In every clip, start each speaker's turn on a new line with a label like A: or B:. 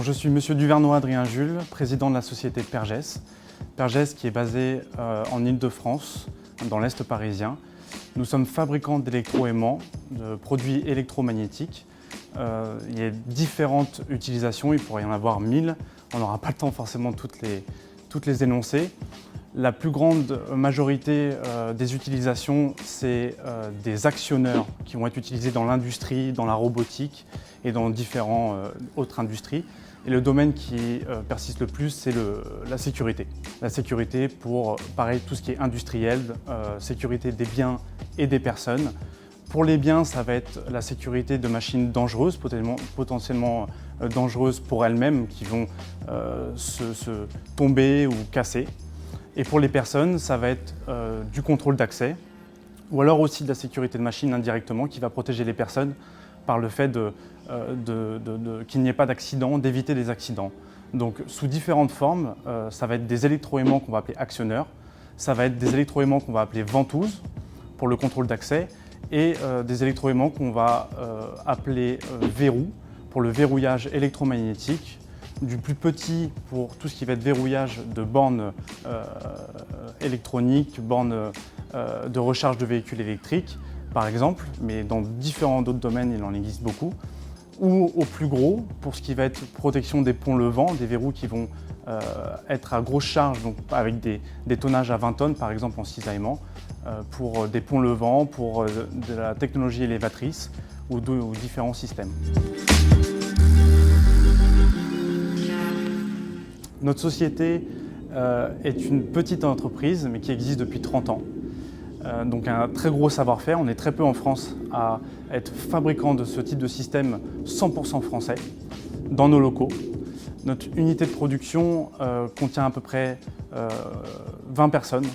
A: Je suis Monsieur Duvernois Adrien Jules, président de la société Pergès. Pergès qui est basée en Île-de-France, dans l'Est parisien. Nous sommes fabricants d'électroaimants, de produits électromagnétiques. Il y a différentes utilisations, il pourrait y en avoir 1000. On n'aura pas le temps forcément de toutes les énoncer. La plus grande majorité des utilisations, c'est des actionneurs qui vont être utilisés dans l'industrie, dans la robotique et dans différentes autres industries. Et le domaine qui persiste le plus, c'est la sécurité. La sécurité pour, pareil, tout ce qui est industriel, sécurité des biens et des personnes. Pour les biens, ça va être la sécurité de machines dangereuses, potentiellement dangereuses pour elles-mêmes, qui vont se tomber ou casser. Et pour les personnes, ça va être du contrôle d'accès, ou alors aussi de la sécurité de machine indirectement, qui va protéger les personnes par le fait qu'il n'y ait pas d'accident, d'éviter des accidents. Donc sous différentes formes, ça va être des électroaimants qu'on va appeler actionneurs, ça va être des électroaimants qu'on va appeler ventouses pour le contrôle d'accès, et des électroaimants qu'on va appeler verrous pour le verrouillage électromagnétique, du plus petit pour tout ce qui va être verrouillage de bornes électroniques, bornes de recharge de véhicules électriques par exemple, mais dans différents autres domaines il en existe beaucoup, ou au plus gros pour ce qui va être protection des ponts levants, des verrous qui vont être à grosse charge, donc avec des tonnages à 20 tonnes par exemple en cisaillement, pour des ponts levants, pour de la technologie élévatrice ou différents systèmes. Notre société est une petite entreprise, mais qui existe depuis 30 ans. Donc un très gros savoir-faire. On est très peu en France à être fabricant de ce type de système 100% français, dans nos locaux. Notre unité de production contient à peu près 20 personnes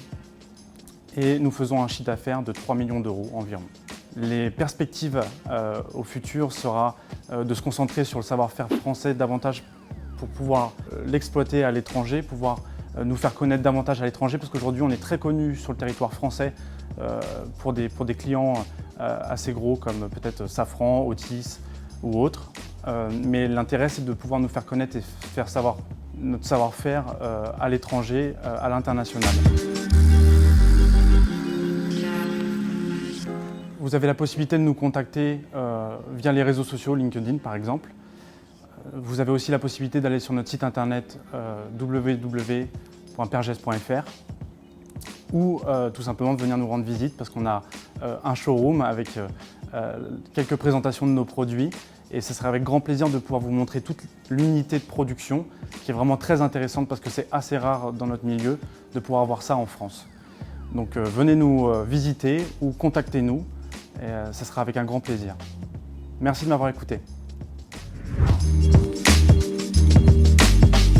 A: et nous faisons un chiffre d'affaires de 3 millions d'euros environ. Les perspectives au futur sera de se concentrer sur le savoir-faire français davantage pour pouvoir l'exploiter à l'étranger, pouvoir nous faire connaître davantage à l'étranger, parce qu'aujourd'hui on est très connu sur le territoire français pour des clients assez gros comme peut-être Safran, Otis ou autres. Mais l'intérêt c'est de pouvoir nous faire connaître et faire savoir notre savoir-faire à l'étranger, à l'international. Vous avez la possibilité de nous contacter via les réseaux sociaux, LinkedIn par exemple. Vous avez aussi la possibilité d'aller sur notre site internet www.pergès.fr ou tout simplement de venir nous rendre visite parce qu'on a un showroom avec quelques présentations de nos produits et ce serait avec grand plaisir de pouvoir vous montrer toute l'unité de production qui est vraiment très intéressante parce que c'est assez rare dans notre milieu de pouvoir avoir ça en France. Donc venez nous visiter ou contactez-nous et ça sera avec un grand plaisir. Merci de m'avoir écouté.